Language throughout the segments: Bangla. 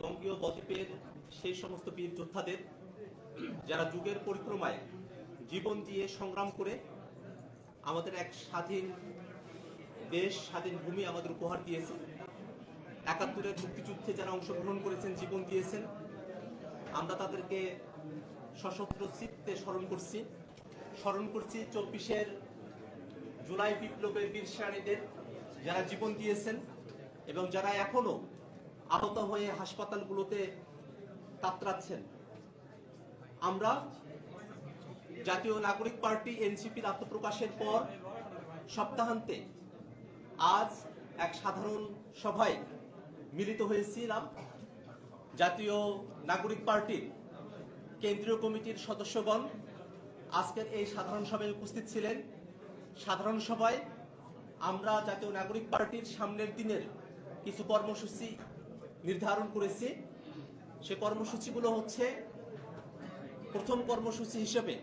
বঙ্গীয় বদ্বীপের সেই সমস্ত বীর যোদ্ধাদের যারা যুগের পরিক্রমায় জীবন দিয়ে সংগ্রাম করে আমাদের এক স্বাধীন দেশ, স্বাধীন ভূমি আমাদের উপহার দিয়েছে। ৭১-এর মুক্তিযুদ্ধে যারা অংশগ্রহণ করেছেন, জীবন দিয়েছেন, আমরা তাদেরকে সশস্ত্র চিত্তে স্মরণ করছি। ২৪-এর জুলাই বিপ্লবের বীর সেনানীদের যারা জীবন দিয়েছেন এবং যারা এখনো আহত হয়ে হাসপাতালগুলোতে কাতরাচ্ছেন। আমরা জাতীয় নাগরিক পার্টি এনসিপির আত্মপ্রকাশের পর সপ্তাহান্তে আজ এক সাধারণ সভায় মিলিত হয়েছিলাম। জাতীয় নাগরিক পার্টির কেন্দ্রীয় কমিটির সদস্যগণ আজকের এই সাধারণ সভায় উপস্থিত ছিলেন। সাধারণ সভায় আমরা জাতীয় নাগরিক পার্টির সামনের দিনের কিছু কর্মসূচি নির্ধারণ করেছি। সে কর্মসূচিগুলো হচ্ছে, প্রথম কর্মসূচি হিসেবে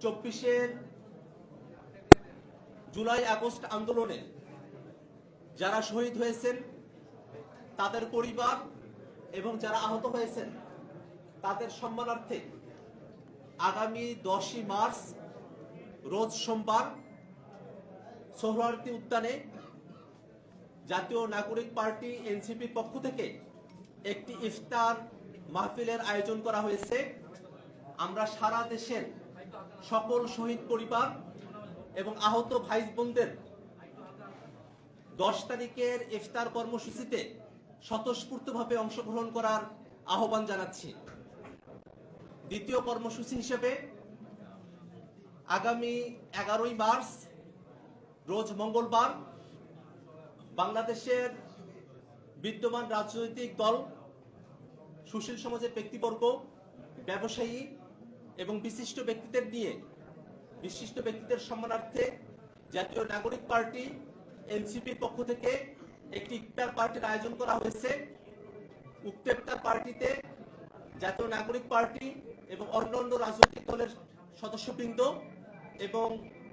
২৪-এর জুলাই আগস্ট আন্দোলনে যারা শহীদ হয়েছেন তাদের পরিবার এবং যারা আহত হয়েছেন তাদের সম্মানার্থে আগামী ১০ই মার্চ রোজ সোমবার সোহরাওয়ার্দী উদ্যানে জাতীয় নাগরিক পার্টি এনসিপির পক্ষ থেকে একটি ইফতার মাহফিলের আয়োজন করা হয়েছে। আমরা সারা দেশের সকল শহীদ পরিবার এবং আহত ভাই বোনদের ১০ তারিখের ইফতার কর্মসূচিতে স্বতঃস্ফূর্তভাবে অংশগ্রহণ করার আহ্বান জানাচ্ছি। দ্বিতীয় কর্মসূচি হিসেবে আগামী ১১ই মার্চ রোজ মঙ্গলবার বাংলাদেশের বিদ্যমান রাজনৈতিক দল, সুশীল সমাজের ব্যক্তিবর্গ, ব্যবসায়ী এবং বিশিষ্ট ব্যক্তিদের সম্মানার্থে জাতীয় নাগরিক পার্টি এনসিপির পক্ষ থেকে একটি ইফতার পার্টির আয়োজন করা হয়েছে। উক্ত ইফতার পার্টিতে জাতীয় নাগরিক পার্টি এবং অন্যান্য রাজনৈতিক দলের সদস্যবৃন্দ এবং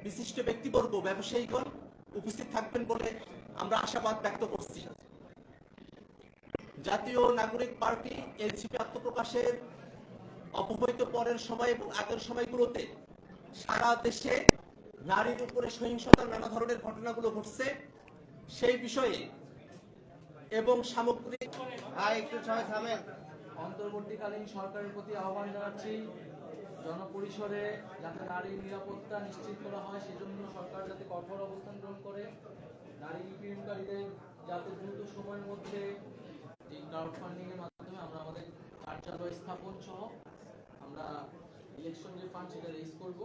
বিশিষ্ট ব্যক্তিবর্গ, ব্যবসায়ীগণ উপস্থিত থাকবেন বলে আমরা আশাবাদ ব্যক্ত করছি। জাতীয় নাগরিক পার্টি এনসিপি আত্মপ্রকাশের অব্যবহিত পরের সময় এবং আগের সময়গুলোতে সারা দেশে নারীর উপরে সহিংসতার নানা ধরনের ঘটনাগুলো ঘটছে, সেই বিষয়ে এবং সামগ্রিক অন্তর্বর্তীকালীন সরকারের প্রতি আহ্বান জানাচ্ছি, জনপরিসরে যাতে নারীর নিরাপত্তা নিশ্চিত করা হয় সেজন্য সরকার যাতে কঠোর অবস্থান গ্রহণ করে, নারী নিপীড়নকারীদের যাতে দ্রুত সময়ের মধ্যে এই ক্রাউড ফান্ডিং এর মাধ্যমে আমরা আমাদের কার্যালয় স্থাপন সহ আমরা ইলেকশন যে ফান্ড সেটা রেজ করব।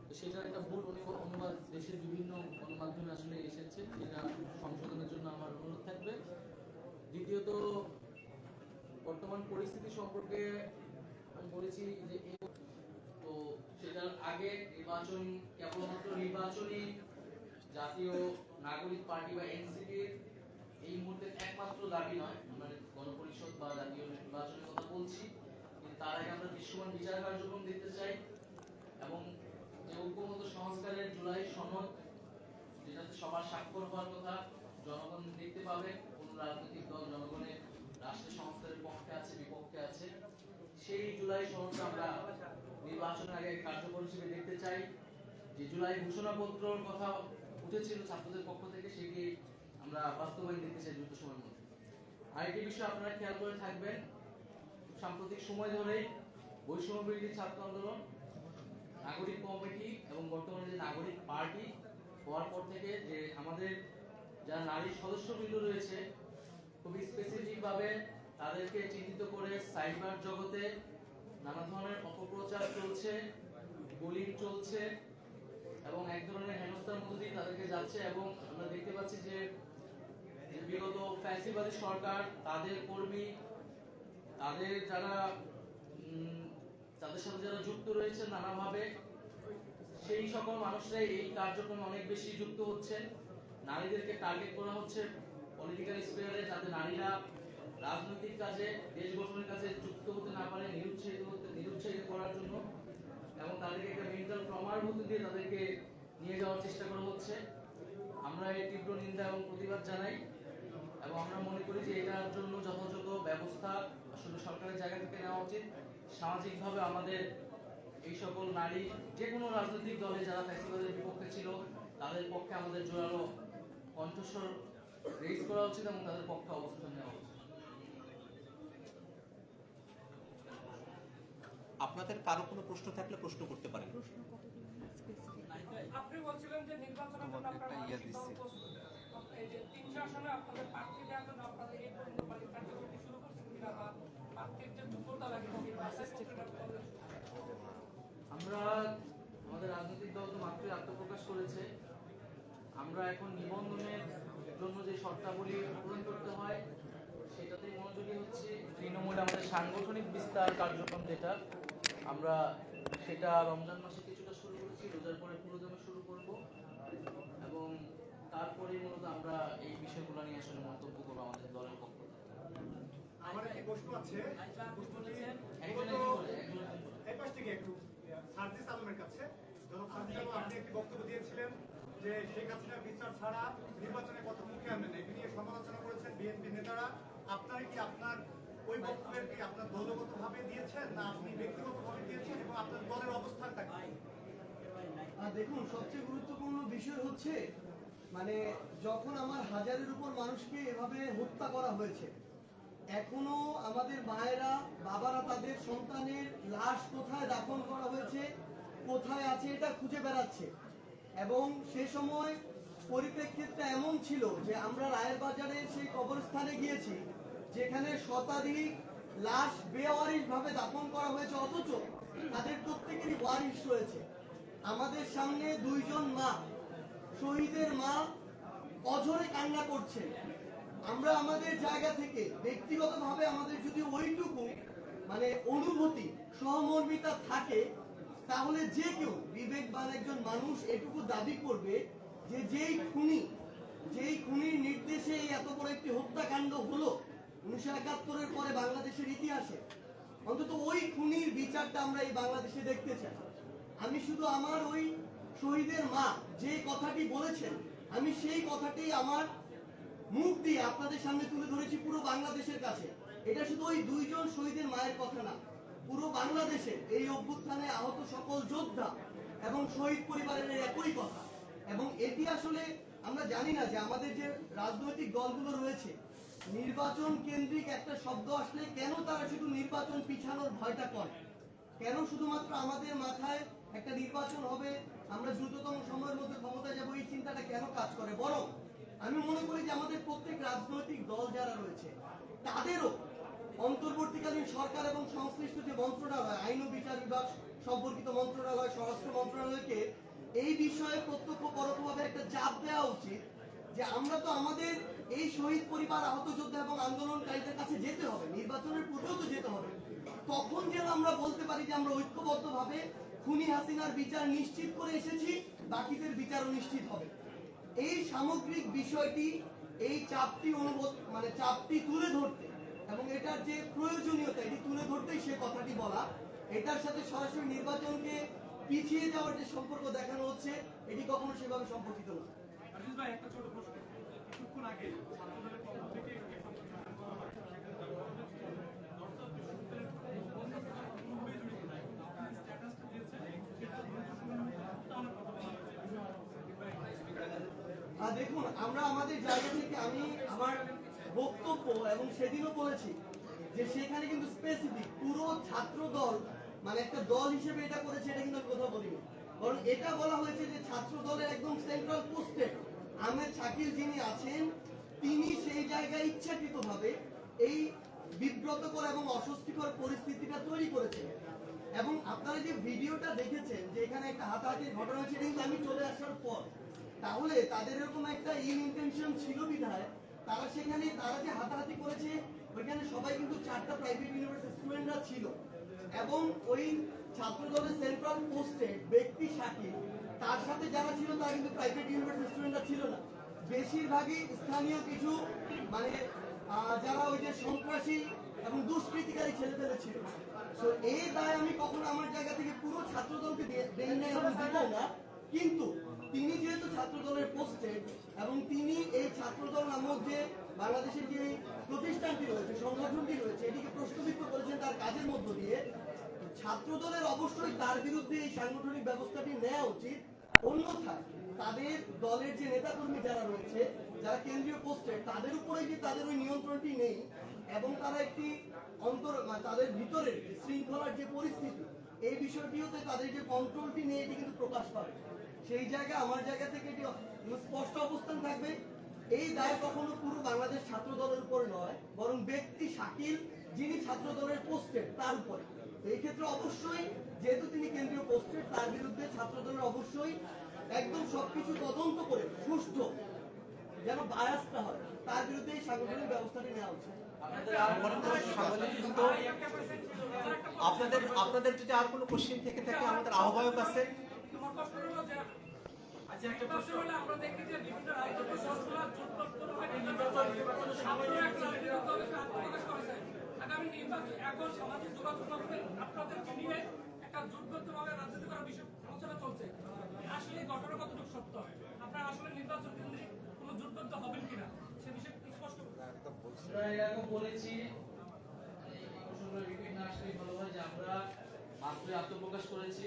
তো সেটার একটা ভুল অনুবাদ দেশের বিভিন্ন গণমাধ্যমে আসলে এসেছে, যেটা সংশোধনের জন্য আমার অনুরোধ থাকবে। দ্বিতীয়ত, বর্তমান পরিস্থিতি সম্পর্কে আমি বলেছি যে তো সেটার আগে নির্বাচন কেবলমাত্র নির্বাচনী জাতীয় নাগরিক পার্টি বা এনসিপির এই মুহূর্তে একমাত্র দাবি নয়। আমরা গণপরিষদ বা জাতীয় নির্বাচনের কথা বলছি, কিন্তু তার আগে আমরা দৃশ্যমান বিচার কার্যক্রম দেখতে চাই এবং যে ঐক্যমত্য সংস্কারের জুলাই সনদ, যেটাতে সবার স্বাক্ষর হওয়ার কথা, জনগণ দেখতে পাবে কোন রাজনৈতিক দল জনগণের রাষ্ট্রের সংস্কারের পক্ষে আছে বিপক্ষে আছে, সেই জুলাই সনদটা আমরা নির্বাচনের আগে কার্যকর হিসেবে দেখতে চাই। যে জুলাই ঘোষণাপত্রর কথা উঠেছিল ছাত্রদের পক্ষ থেকে, সেটি আমরা বাস্তবায়ন দেখতে চাই দ্রুত সময়ের মধ্যে। আরেকটি বিষয় আপনারা খেয়াল করে থাকবেন, সাম্প্রতিক সময় ধরেই বৈষম্য বিরোধী ছাত্র আন্দোলন, নাগরিক কমিটি এবং বর্তমানে যে নাগরিক পার্টি হওয়ার পর থেকে যে আমাদের যারা নারী সদস্যবৃন্দ রয়েছে, খুবই স্পেসিফিক ভাবে তাদেরকে চিহ্নিত করে সাইবার জগতে নানা ধরনের অপপ্রচার চলছে, বুলিং চলছে এবং এক ধরনের হেনস্থার মধ্য দিয়ে তাদেরকে যাচ্ছে। এবং আমরা দেখতে পাচ্ছি যে বিগত ফ্যাসিবাদী সরকার, তাদের কর্মী, তাদের যারা তাদের সাথে যারা যুক্ত রয়েছে নানাভাবে, সেই সকল মানুষরাই এই কার্যক্রমে অনেক বেশি যুক্ত হচ্ছে। নারীদেরকে টার্গেট করা হচ্ছে পলিটিক্যাল স্পেয়ারে, যাতে নারীরা রাজনৈতিক কাজে, দেশ গঠনের কাজে যুক্ত হতে না পারে, নিরুৎসাহিত করার জন্য, এবং তাদেরকে একটা মেন্টাল ট্রমার মধ্যে দিয়ে তাদেরকে নিয়ে যাওয়ার চেষ্টা করা হচ্ছে। আমরা এই তীব্র নিন্দা এবং প্রতিবাদ জানাই এবং আমরা মনে করি যে এটার জন্য যথাযথ থেকে নেওয়া উচিত। সামাজিকভাবে আমাদের এই সকল নারী যে কোনো রাজনৈতিক দলে যারা ফ্যাসিবাদের বিপক্ষে ছিল তাদের পক্ষে আমাদের জোরালো কণ্ঠস্বর রেজ করা উচিত এবং তাদের পক্ষে অবস্থান নেওয়া উচিত। আপনাদের কারো কোনো প্রশ্ন থাকলে প্রশ্ন করতে পারেন। আপনি বলছিলেন যে নির্বাচনের জন্য আপনারা মানসিকভাবে প্রস্তুত। এই যে 300 আসনে আপনাদের প্রার্থী দেওয়ার জন্য আপনাদের এই পর্যন্ত কার্যক্রম শুরু করছেন কিনা বা প্রার্থীর যে যোগ্যতা লাগে আমরা আমাদের রাজনৈতিক দল তো মাত্রই আত্মপ্রকাশ করেছে। আমরা এখন নিবন্ধনের জন্য যে শর্তাবলী পূরণ করতে হয় সেটাতেই মনোযোগী হচ্ছে। তৃণমূল আমাদের সাংগঠনিক বিস্তার কার্যক্রম যেটা আমরা সেটা রমজান মাসে কিছুটা শুরু করেছি, রোজার পরে পুরোদমে শুরু করব এবং তারপরে মূলত আমরা এই বিষয়গুলো নিয়ে আসলে মন্তব্য করবো আমাদের দলের পক্ষ থেকে। আমার একটি প্রশ্ন আছে, এই পাশ থেকে একটু সার্জিস আলমের কাছে। জনাব সার্জিস আলম, আপনি একটি বক্তব্য দিয়েছিলেন যে শেখ হাসিনার বিচার ছাড়া নির্বাচনে কত মুখে আনবেন, এটি নিয়ে সমালোচনা করেছেন বিএনপি নেতারা। আপনারা কি আপনার ওই বক্তব্যের কি আপনার দলগতভাবে দিয়েছেন না আপনি ব্যক্তিগতভাবে দিয়েছেন এবং আপনার দলের অবস্থানটা কি? দেখুন, সবচেয়ে গুরুত্বপূর্ণ বিষয় হচ্ছে মানে যখন আমার হাজারের উপর মানুষকে এভাবে হত্যা করা হয়েছে, এখনো আমাদের মায়েরা বাবারা তাদের সন্তানের লাশ কোথায় দাফন করা হয়েছে, কোথায় আছে এটা খুঁজে বেড়াচ্ছে। এবং সে সময় পরিপ্রেক্ষিতটা এমন ছিল যে আমরা রায়ের বাজারের সেই কবরস্থানে গিয়েছি যেখানে শতাধিক লাশ বেওয়ারিশ ভাবে দাফন করা হয়েছে, অথচ তাদের প্রত্যেকেরই ওয়ারিশ রয়েছে। আমাদের সামনে দুইজন মা, শহীদের মা, অঝরে কান্না করছেন। আমরা আমাদের জায়গা থেকে ব্যক্তিগতভাবে আমাদের যদি ওইটুকু মানে অনুভূতি সহমর্মিতা থাকে তাহলে যে কেউ বিবেকবান একজন মানুষ এটুকু দাবি করবে যে যেই খুনির নির্দেশে এই এত বড় একটি হত্যাকাণ্ড হলো 1971-এর পরে বাংলাদেশের ইতিহাসে, অন্তত ওই খুনির বিচারটা আমরা এই বাংলাদেশে দেখতে চাই। আমি শুধু আমার ওই শহীদের মা যে কথাটি বলেছেন আমি সেই কথাটি আমার মুখ দিয়ে আপনাদের সামনে তুলে ধরেছি পুরো বাংলাদেশের কাছে। এটা শুধু ওই দুইজন শহীদের মায়ের কথা না, পুরো বাংলাদেশের এই অভ্যুত্থানে আহত সকল যোদ্ধা এবং শহীদ পরিবারের একই কথা। এবং এটি আসলে আমরা জানি না যে আমাদের যে রাজনৈতিক দলগুলো রয়েছে নির্বাচন কেন্দ্রিক একটা শব্দ আসলে কেন তারা শুধু নির্বাচন পিছানোর ভয়টা করে, কেন শুধুমাত্র আমাদের মাথায় একটা নির্বাচন হবে আমরা দ্রুততম সময়ের মধ্যে ক্ষমতায় যাবো এই চিন্তাটা কেন কাজ করে। বরং আমি মনে করি যে আমাদের প্রত্যেক রাজনৈতিক দল যারা রয়েছে তাদেরও অন্তর্বর্তীকালীন সরকার এবং সংশ্লিষ্ট যে মন্ত্রণালয়, আইন ও বিচার বিভাগ সম্পর্কিত মন্ত্রণালয়, স্বরাষ্ট্র মন্ত্রণালয়কে এই বিষয়ে প্রত্যক্ষ পরোক্ষভাবে একটা চাপ দেওয়া উচিত যে আমরা তো আমাদের এই শহীদ পরিবার, আহত যোদ্ধা এবং আন্দোলনকারীদের কাছে যেতে হবে, নির্বাচনের পূর্বেও তো যেতে হবে। তখন যেন আমরা বলতে পারি যে আমরা ঐক্যবদ্ধভাবে খুনি হাসিনার বিচার নিশ্চিত করে এসেছি, বাকিদের বিচারও নিশ্চিত হবে। এই সামগ্রিক বিষয়টি, এই চাপটি চাপটি তুলে ধরতে এবং এটার যে প্রয়োজনীয়তা এটি তুলে ধরতেই সে কথাটি বলা। এটার সাথে সরাসরি নির্বাচনকে পিছিয়ে যাওয়ার যে সম্পর্ক দেখানো হচ্ছে এটি কখনো সেভাবে সম্পর্কিত না। আজিজ ভাই, একটা ছোট প্রশ্ন। কিছুক্ষণ আগে ছাত্রদলের পক্ষ থেকে দেখুন, আমরা আমাদের জায়গা থেকে আমি আমার বক্তব্য এবং সেদিনও বলেছি যে সেখানে কিন্তু স্পেসিফিক পুরো ছাত্র দল মানে একটা দল হিসেবে এটা করেছে এটা কিন্তু কথা বলিনি, কারণ এটা বলা হয়েছে যে ছাত্র দলের একদম সেন্ট্রাল পোস্টে আহমেদ শাকিল যিনি আছেন তিনি সেই জায়গায় ইচ্ছাকৃতভাবে এই বিব্রতকর এবং অস্বস্তিকর পরিস্থিতিটা তৈরি করেছেন। এবং আপনারা যে ভিডিওটা দেখেছেন যে এখানে একটা হাতাহাতির ঘটনা হয়েছে কিন্তু আমি চলে আসার পর, তাহলে তাদের এরকম একটা ইনটেনশন ছিল বিধায় তারা সেখানে তারা যে হাতাহাতি করেছে ওইখানে সবাই কিন্তু 4টা প্রাইভেট ইউনিভার্সিটি স্টুডেন্টরা ছিল এবং ওই ছাত্র দলের সেন্ট্রাল পোস্টে ব্যক্তি শাকিল তার সাথে যারা ছিল তারা কিন্তু প্রাইভেট ইউনিভার্সিটি স্টুডেন্টরা ছিল না, বেশিরভাগই স্থানীয় কিছু যারা ওই যে সন্ত্রাসী এবং দুষ্কৃতিকারী ছেলেপেলে ছিল। তো এই দায় আমি কখনো আমার জায়গা থেকে পুরো ছাত্র দলকে দেই নাই এবং দেবো না, কিন্তু তিনি যেহেতু ছাত্রদলের পোস্টেড এবং তিনি এই ছাত্রদল নামক যে বাংলাদেশের যে প্রতিষ্ঠানটি রয়েছে, সংগঠনটি রয়েছে, এটিকে প্রশ্নবিদ্ধ করেছেন তার কাজের মধ্য দিয়ে। ছাত্রদলের অবশ্যই তার বিরুদ্ধে এই সাংগঠনিক ব্যবস্থাটি নেওয়া উচিত। অন্যথায় তাদের দলের যে নেতাকর্মী যারা রয়েছে, যারা কেন্দ্রীয় পোস্টে, তাদের উপরে যে তাদের ওই নিয়ন্ত্রণটি নেই এবং তারা একটি তাদের ভিতরের শৃঙ্খলার যে পরিস্থিতি, এই বিষয়টিওতে তাদের যে কন্ট্রোলটি নেই, এটি কিন্তু প্রকাশ পাবে। সেই জায়গা আমার জায়গা থেকে এটি স্পষ্ট অবস্থান থাকবে। এই দায় কখনো পুরো বাংলাদেশ ছাত্র দলের উপর নয়, বরং ব্যক্তি শাকিল যিনি ছাত্র দলের পোস্টেড তার উপরে। এই ক্ষেত্রে অবশ্যই যেহেতু তিনি কেন্দ্রীয় পোস্টেড, তার বিরুদ্ধে ছাত্র দলের অবশ্যই একদম সবকিছু তদন্ত করে সুষ্ঠু যেন বায়াসটা হয়, তার বিরুদ্ধে এই সাংগঠনিক ব্যবস্থাটি নেওয়া উচিত। আপনাদের যদি আর কোনো কোশ্চেন থেকে থাকে, আমাদের আহ্বায়ক আছে। আমার প্রশ্ন হলো যে একটা প্রশ্ন হলো আমরা দেখি যে বিভিন্ন রাজনৈতিক দলগুলো জোটবদ্ধভাবে নির্বাচনের সময় এক রাজনৈতিক দলের আত্মপ্রকাশ করেছে। আগামী নির্বাচন এখন সামাজিক যোগাযোগ মাধ্যমে আপনাদেরকে নিয়ে একটা জোটবদ্ধভাবে রাজনীতি করার বিষয় আলোচনা চলছে। আসলে এই ঘটনা কতটুকু সত্য? আপনারা আসলে নির্বাচন কেন্দ্রে কোনো জোটবদ্ধ হবেন কিনা সে বিষয়ে স্পষ্ট আমরা এরকম বলেছি, এই প্রশ্নগুলো রিপিট না আসলেই ভালো হয়, যে আমরা মাত্রই আত্মপ্রকাশ করেছি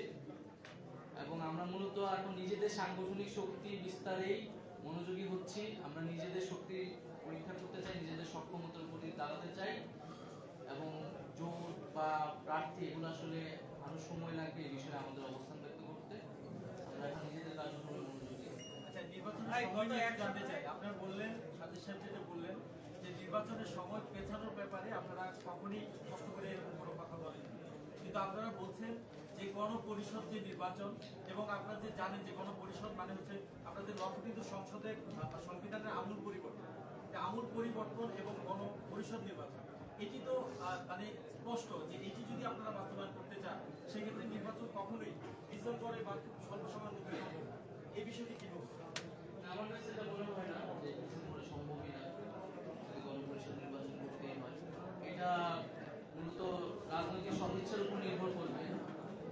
এবং আমরা মূলত এখন নিজেদের সাংগঠনিক শক্তি বিস্তারেই মনোযোগী হচ্ছি। আমরা নিজেদের শক্তি পরীক্ষা করতে চাই, নিজেদের সক্ষমতার প্রতি দাঁড়াতে চাই এবং জোট বা প্রার্থী এগুলো আসলে আরো সময় লাগবে এই বিষয়ে আমাদের অবস্থান ব্যক্ত করতে। আমরা এখন নিজেদের কার্যক্রমে মনোযোগী। আচ্ছা, নির্বাচনের সময়টা একটু জানতে চাই। আপনারা বললেন, সাথী সাহেব যেটা বললেন যে নির্বাচনের সময় পেছানোর ব্যাপারে আপনারা কখনই কষ্ট করে এরকম কোনো কথা বলেন, কিন্তু আপনারা বলছেন যে গণপরিষদ যে নির্বাচন, এবং আপনারা যে জানেন যে গণপরিষদ মানে হচ্ছে আপনাদের লক্ষ্য কিন্তু সংসদের সংবিধানের আমূল পরিবর্তন। আমূল পরিবর্তন এবং গণপরিষদ নির্বাচন, এটি তো মানে স্পষ্ট যে এটি যদি আপনারা বাস্তবায়ন করতে চান, সেক্ষেত্রে নির্বাচন কখনোই ডিসেম্বরে বা স্বল্প সময়ের মধ্যে সম্ভব না। এই বিষয়টি কি বলবো? আমার কাছে এটা মনে হয় না যে ডিসেম্বরে সম্ভবই না যদি গণপরিষদ নির্বাচন করতেই হয়। এটা মূলত রাজনৈতিক সদিচ্ছার উপর নির্ভর করবে,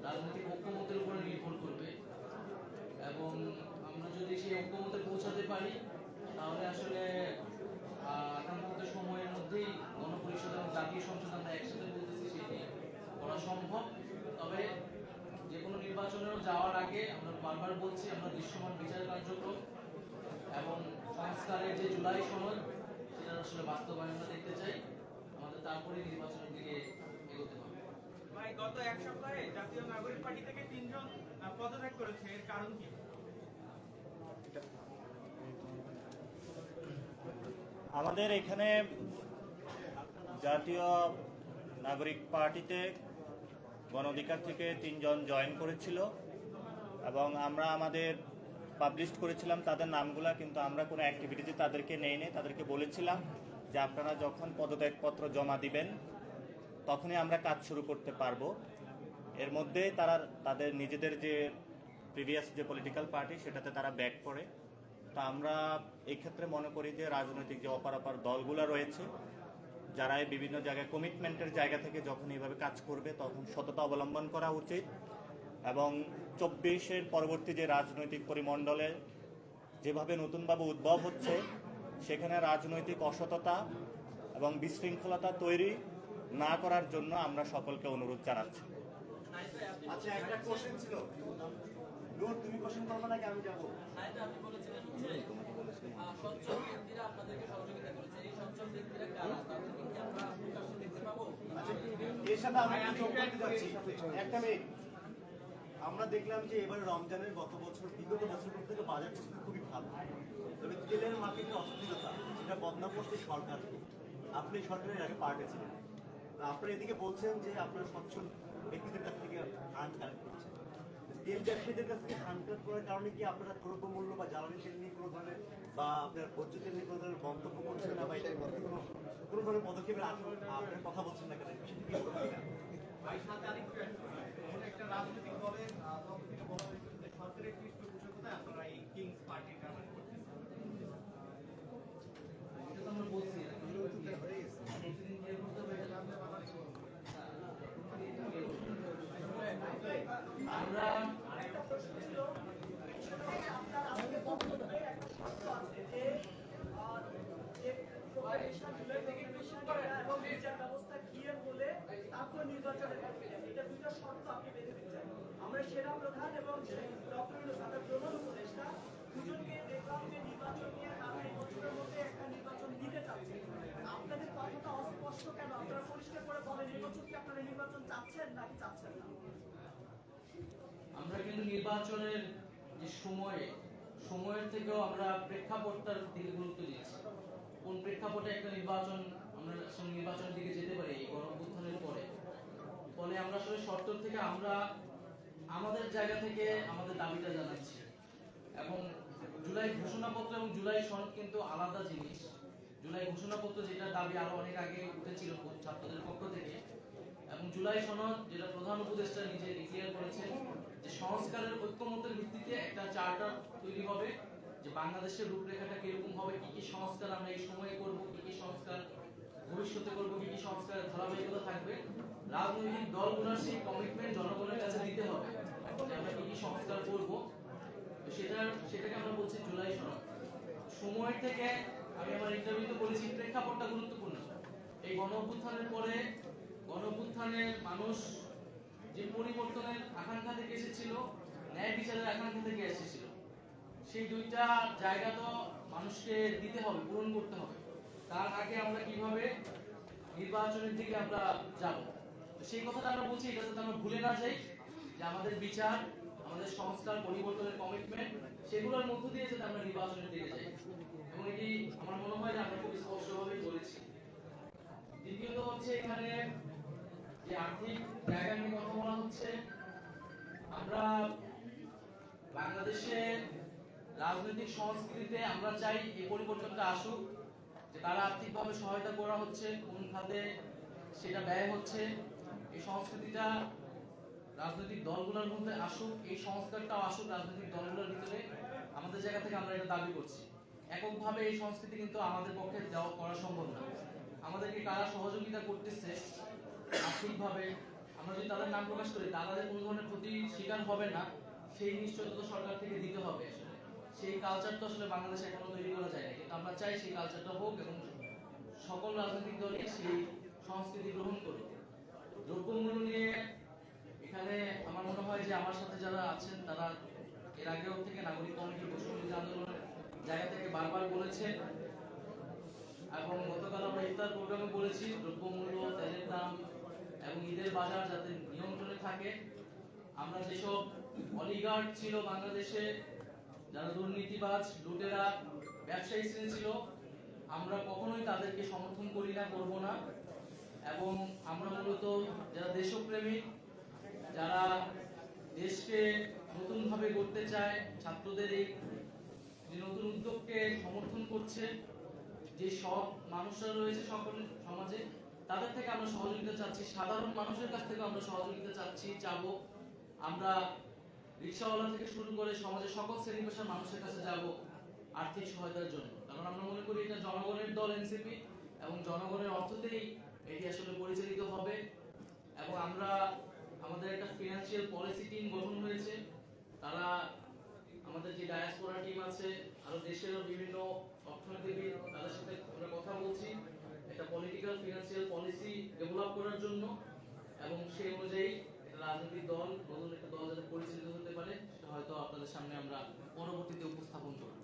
রাজনৈতিক ঐক্যমতের উপর নির্ভর করবে এবং আমরা যদি সেই ঐক্যমতে পৌঁছাতে পারি তাহলে আসলে আকাঙ্ক্ষিত সময়ের মধ্যেই গণপরিষদ এবং জাতীয় সংসদ আমরা একসাথে বলতেছি সেটি করা সম্ভব। তবে যে কোনো নির্বাচনেও যাওয়ার আগে আমরা বারবার বলছি, আমরা দৃশ্যমান বিচার কার্যক্রম এবং সংস্কারের যে জুলাই সনদ সেটা আসলে বাস্তবায়ন আমরা দেখতে চাই। আমাদের তারপরে নির্বাচনের দিকে এগোতে হবে। ভাই, গত এক সপ্তাহে জাতীয় নাগরিক পার্টি থেকে 3 জন পদত্যাগ করেছে, এর কারণ কি? আমাদের এখানে জাতীয় নাগরিক পার্টিতে গণ অধিকার থেকে 3 জন জয়েন করেছিল এবং আমরা আমাদের পাবলিশ করেছিলাম তাদের নামগুলা, কিন্তু আমরা কোনো অ্যাক্টিভিটিতে তাদেরকে নেইনি। তাদেরকে বলেছিলাম যে আপনারা যখন পদত্যাগপত্র জমা দিবেন তখনই আমরা কাজ শুরু করতে পারবো। এর মধ্যে তারা তাদের নিজেদের যে প্রিভিয়াস যে পলিটিক্যাল পার্টি সেটাতে তারা ব্যাক করে। তো আমরা এই ক্ষেত্রে মনে করি যে রাজনৈতিক যে অপার দলগুলো রয়েছে, যারা বিভিন্ন জায়গায় কমিটমেন্টের জায়গা থেকে যখন এইভাবে কাজ করবে তখন সততা অবলম্বন করা উচিত এবং 24-এর পরবর্তী যে রাজনৈতিক পরিমণ্ডলে যেভাবে নতুনভাবে উদ্ভব হচ্ছে সেখানে রাজনৈতিক অসততা এবং বিশৃঙ্খলতা তৈরি না করার জন্য আমরা সকলকে অনুরোধ জানাচ্ছি। আচ্ছা, একটা কোশ্চেন ছিল। নূর, তুমি কোশ্চেন করবে নাকি আমি যাবো? আপনি বলেছিলেন যে সচ্ছল ব্যক্তিরা আপনাদেরকে সহযোগিতা করেছে, এই সচ্ছল ব্যক্তিরা কারা? তাদেরকে কি আমরা প্রকাশ্যে দেখতে পাবো? এর সাথে আমি যোগ করতে যাচ্ছি। একটা মিনিট। আমরা দেখলাম যে এবারে রমজানের গত বছর বিগত বছরগুলো থেকে বাজার পরিস্থিতি খুবই ভালো, তবে তেলের মার্কেটে অস্থিরতা, যেটা বদনাম করছে সরকারকে। আপনি সরকারের আগে পার্টে ছিলেন, আপনারা এদিকে বলছেন যে আপনার সচ্ছল ব্যক্তিদের কাছ থেকে ফান্ড কালেক্ট করছেন। তেল ব্যবসায়ীদের কাছ থেকে ফান্ড কালেক্ট করার কারণে কি আপনারা দ্রব্যমূল্য বা জ্বালানি তেল নিয়ে কোনো ধরনের বা আপনার ভোজ্য তেল নিয়ে কোনো ধরনের মন্তব্য করছেন না বা এটা কোনো ধরনের পদক্ষেপের আপনার কথা বলছেন না কেন? বিষয়টি কি বলবেন না? একটা রাজনৈতিক দলের পক্ষ থেকে বলা হয়েছে যে সরকারের একটি পৃষ্ঠপোষকতায় আপনারা এই কিংস পার্টি কারণে করতেছেন। এটা তো আমরা বলছি প্রতিদিন ক্লিয়ার করতে হবে। আমরা সুষ্ঠু নির্বাচনের প্রক্রিয়া, এটা দুটো শর্ত আপনি বেঁধে দিচ্ছেন। আমরা সেরা প্রধান এবং ডক্টর ইউনূস প্রধান উপদেষ্টা দুজনকে দেখলাম যে নির্বাচন নিয়ে তারা এই বছরের মধ্যে একটা নির্বাচন দিতে চাচ্ছে। আপনাদের কথাটা অস্পষ্ট কেন? আপনারা পরিষ্কার করে বলেন এই বছর কি আপনারা নির্বাচন চাচ্ছেন নাকি চাচ্ছেন না? আমরা কিন্তু নির্বাচনের যে সময়ের থেকেও আমরা প্রেক্ষাপটটার দিকে গুরুত্ব দিয়েছি। কোন প্রেক্ষাপটে একটা নির্বাচন আমরা নির্বাচনের দিকে যেতে পারি এই গণঅভ্যুত্থানের পরে। ফলে আমরা আসলে শর্ত থেকে আমরা আমাদের জায়গা থেকে আমাদের দাবিটা জানাচ্ছি। এবং জুলাই ঘোষণাপত্র এবং জুলাই সনদ কিন্তু আলাদা জিনিস। জুলাই ঘোষণাপত্র যেটা দাবি আরো অনেক আগে উঠেছিল ছাত্রদের পক্ষ থেকে, এবং জুলাই সনদ যেটা প্রধান উপদেষ্টা নিজে ডিক্লেয়ার করেছেন যে সংস্কারের ঐক্যমত্যের ভিত্তিতে একটা চার্টার তৈরি হবে, যে বাংলাদেশের রূপরেখাটা কিরকম হবে, কি কি সংস্কার আমরা এই সময়ে করব, কি কি সংস্কার ভবিষ্যতে করব, কি কি সংস্কারের ধারাবাহিকতা থাকবে। রাজনৈতিক দলগুলোর সেই কমিটমেন্ট জনগণের কাছে দিতে হবে যে আমরা কি কি সংস্কার করব। তো সেটাকে আমরা বলছি জুলাই সনদ। সময়ের থেকে আমি আমার ইন্টারভিউতে বলেছি প্রেক্ষাপটটা গুরুত্বপূর্ণ। এই গণঅভ্যুত্থানের পরে গণঅভ্যুত্থানে মানুষ যে পরিবর্তনের আকাঙ্ক্ষা থেকে এসেছিল, ন্যায় বিচারের আকাঙ্ক্ষা থেকে এসেছিল, সেই দুইটা জায়গা তো মানুষকে দিতে হবে, পূরণ করতে হবে। তার আগে আমরা কিভাবে নির্বাচনের দিকে আমরা যাব, সেই কথাটা আমরা বলছি। এটা যাতে আমরা ভুলে না যাই যে আমাদের বিচার, আমাদের সংস্কার, পরিবর্তনের কমিটমেন্ট, সেগুলোর মধ্য দিয়ে যাতে আমরা নির্বাচনের দিকে যাই। এবং এটি আমার মনে হয় যে আমরা খুব স্পষ্টভাবে বলেছি। দ্বিতীয়ত হচ্ছে এখানে যে আর্থিক জায়গা নিয়ে কথা বলা হচ্ছে, আমরা বাংলাদেশে রাজনৈতিক সংস্কৃতিতে আমরা চাই এই পরিবর্তনটা আসুক, যে কারা আর্থিকভাবে সহায়তা করা হচ্ছে, কোন খাতে সেটা ব্যয় হচ্ছে, এই সংস্কৃতিটা রাজনৈতিক দলগুলোর মধ্যে আসুক, এই সংস্কারটাও আসুক রাজনৈতিক দলগুলোর ভিতরে। আমাদের জায়গা থেকে আমরা এটা দাবি করছি। এককভাবে এই সংস্কৃতি কিন্তু আমাদের পক্ষে দেওয়া করা সম্ভব না। আমাদেরকে কারা সহযোগিতা করতেছে আর্থিকভাবে, আমরা যদি তাদের নাম প্রকাশ করি তাদের কোনো ধরনের ক্ষতি শিকার হবে না, সেই নিশ্চয়তা তো সরকার থেকে দিতে হবে। আসলে সেই কালচারটা আসলে বাংলাদেশে এখনো তৈরি করা যায় না, কিন্তু আমরা চাই সেই কালচারটা হোক এবং সকল রাজনৈতিক দলই সেই সংস্কৃতি গ্রহণ করুক। দ্রব্যমূল্য নিয়ে এখানে আমার মনে হয় যে আমার সাথে যারা আছেন তারা এর আগেও থেকে নাগরিক কমিটি বৈষম্য আন্দোলনের জায়গা থেকে বারবার বলেছে, এবং গতকাল আমরা ইফতার প্রোগ্রামে বলেছি দ্রব্যমূল্য, তেলের দাম এবং ঈদের বাজার যাতে নিয়ন্ত্রণে থাকে। আমরা যেসব অলিগার্ড ছিল বাংলাদেশে, যারা দুর্নীতিবাজ, লুটেরা, ব্যবসায়ী শ্রেণী ছিল, আমরা কখনোই তাদেরকে সমর্থন করি না, করব না। এবং আমরা মূলত যারা দেশপ্রেমিক, যারা দেশকে নতুনভাবে গড়তে চায়, ছাত্রদের এই যে নতুন উদ্যোগকে সমর্থন করছে, যে সব মানুষরা রয়েছে সকল সমাজে, তাদের থেকে আমরা সহযোগিতা চাচ্ছি। সাধারণ মানুষের কাছ থেকে আমরা সহযোগিতা চাবো। আমরা রিক্সাওয়ালা থেকে শুরু করে সমাজের সকল শ্রেণী পেশার মানুষের কাছে যাব আর্থিক সহায়তার জন্য। কারণ আমরা মনে করি এটা জনগণের দল এনসিপি, এবং জনগণের অর্থতেই এটি আসলে পরিচালিত হবে। এবং আমরা আমাদের একটা ফিনান্সিয়াল পলিসি টিম গঠন হয়েছে। তারা আমাদের যে ডায়াসপোরা টিম আছে, আরো দেশের বিভিন্ন অর্থনীতিবিদ, তাদের সাথে আমরা কথা বলছি একটা পলিটিক্যাল ফিনান্সিয়াল পলিসি ডেভেলপ করার জন্য, এবং সেই অনুযায়ী রাজনৈতিক দল, নতুন একটা দল যাতে পরিচালিত হতে পারে, সেটা হয়তো আপনাদের সামনে আমরা পরবর্তীতে উপস্থাপন করব।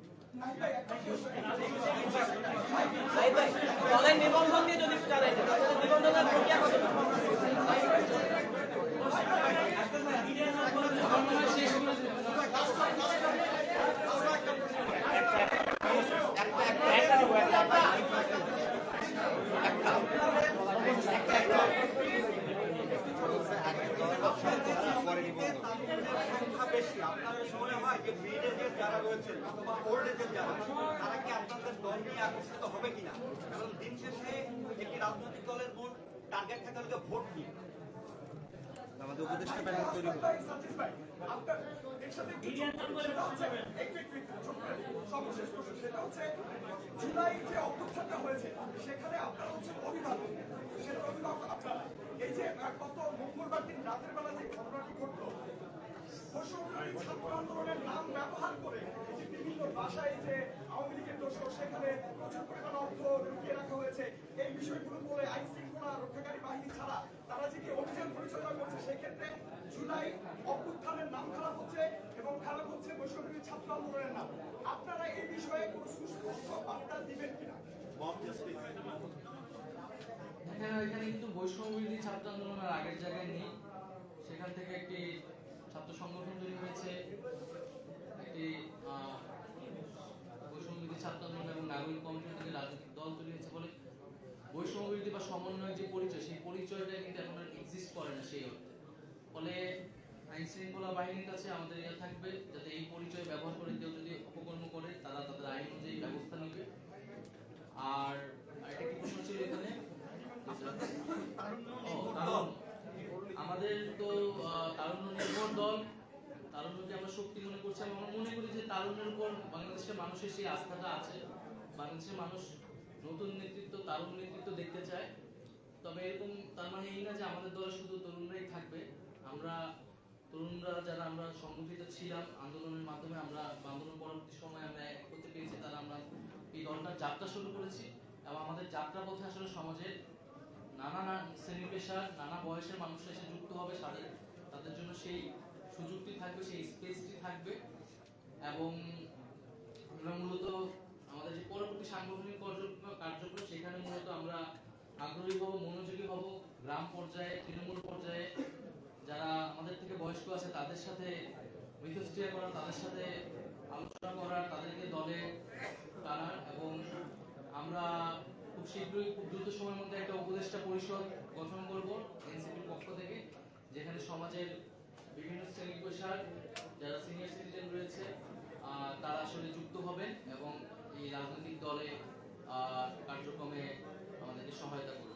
দলের নিবন্ধন দিয়ে যদি জানেন নিবন্ধনের প্রক্রিয়া কতটুকু? আপনাদের মনে হয় যে মিড এজের যারা রয়েছেন অথবা ওল্ড এজের যারা, তারা কি আপনাদের দল নিয়ে আকর্ষিত হবে কিনা? কারণ দিন শেষে একটি রাজনৈতিক দলের মূল টার্গেট থাকে হলো ভোট নিয়ে। আমাদের উপদেষ্টা প্যানেল তৈরি হবে। সর্বশেষ প্রশ্ন সেটা হচ্ছে জুলাই যে অভ্যুত্থানটা হয়েছে সেখানে আপনারা হচ্ছে অভিভাবক, সেটা অভিভাবক আপনারা। এই যে গত মঙ্গলবার দিন রাতের বেলা যে ঘটনাটি ঘটলো, ছাত্র আন্দোলনের নাম ব্যবহার করে বিভিন্ন ভাষায় যে আওয়ামী লীগের দোষর, সেখানে প্রচুর পরিমাণ অর্থ লুকিয়ে রাখা হয়েছে, এই বিষয়গুলো বলে আইন শৃঙ্খলা রক্ষাকারী বাহিনী ছাড়া তারা যে কি সেক্ষেত্রে জুলাই অভ্যুত্থানের নাম খারাপ হচ্ছে এবং খারাপ হচ্ছে বৈষম্যবিরোধী ছাত্র আন্দোলনের নাম। আপনারা এই বিষয়ে কোনো সুস্পষ্ট বার্তা দিবেন কিনা? এখানে কিন্তু বৈষম্যবিরোধী ছাত্র আন্দোলনের আগের জায়গায় নেই। সেখান থেকে একটি ছাত্র সংগঠন তৈরি হয়েছে, একটি বৈষম্যবিরোধী ছাত্র আন্দোলন এবং নাগরিক কমিটি থেকে রাজনৈতিক দল তৈরি হয়েছে বলে বৈষম্যবিরোধী বা সমন্বয়ের যে পরিচয়, সেই পরিচয়টা কিন্তু এখন আর এক্সিস্ট করে না সেই অর্থে। ফলে আইন শৃঙ্খলা বাহিনীর কাছে আমাদের ইয়ে থাকবে যাতে এই পরিচয় ব্যবহার করে কেউ যদি অপকর্ম করে তারা তাদের আইন অনুযায়ী ব্যবস্থা নেবে। আর একটা কি প্রশ্ন ছিল এখানে? আমাদের তো তারুণ্য নির্ভর দল, তারুণ্যকে আমরা শক্তি মনে করছি। আমরা মনে করি যে তারুণ্যের উপর বাংলাদেশের মানুষের সেই আস্থাটা আছে। বাংলাদেশের মানুষ নতুন নেতৃত্ব, তারুণ নেতৃত্ব দেখতে চায়। তবে এরকম তার মানে এই না যে আমাদের দলে শুধু তরুণরাই থাকবে। আমরা তরুণরা যারা আমরা সংগঠিত ছিলাম আন্দোলনের মাধ্যমে, আমরা আন্দোলন পরবর্তী সময় আমরা এক করতে পেরেছি, তারা আমরা এই দলটার যাত্রা শুরু করেছি। এবং আমাদের যাত্রা পথে আসলে সমাজের নানা শ্রেণী পেশার নানা বয়সের মানুষরা এসে যুক্ত হবে, তাদের জন্য সেই সুযোগটি থাকবে, সেই স্পেসটি থাকবে। এবং আমরা মূলত আমাদের যে পরবর্তী সাংগঠনিক কার্যক্রম সেখানে মূলত আমরা আগ্রহী হব, মনোযোগী হব। গ্রাম পর্যায়ে, তৃণমূল পর্যায়ে যারা আমাদের থেকে বয়স্ক আছে তাদের সাথে মিথস্ক্রিয়া করা, তাদের সাথে আলোচনা করা, তাদেরকে দলে টানার। এবং আমরা খুব শীঘ্রই, খুব দ্রুত সময়ের মধ্যে একটা উপদেষ্টা পরিষদ গঠন করব এনসিপির পক্ষ থেকে, যেখানে সমাজের বিভিন্ন শ্রেণী পেশার যারা সিনিয়র সিটিজেন রয়েছে তারা আসলে যুক্ত হবেন এবং এই রাজনৈতিক দলে কার্যক্রমে আমাদেরকে সহায়তা করবেন।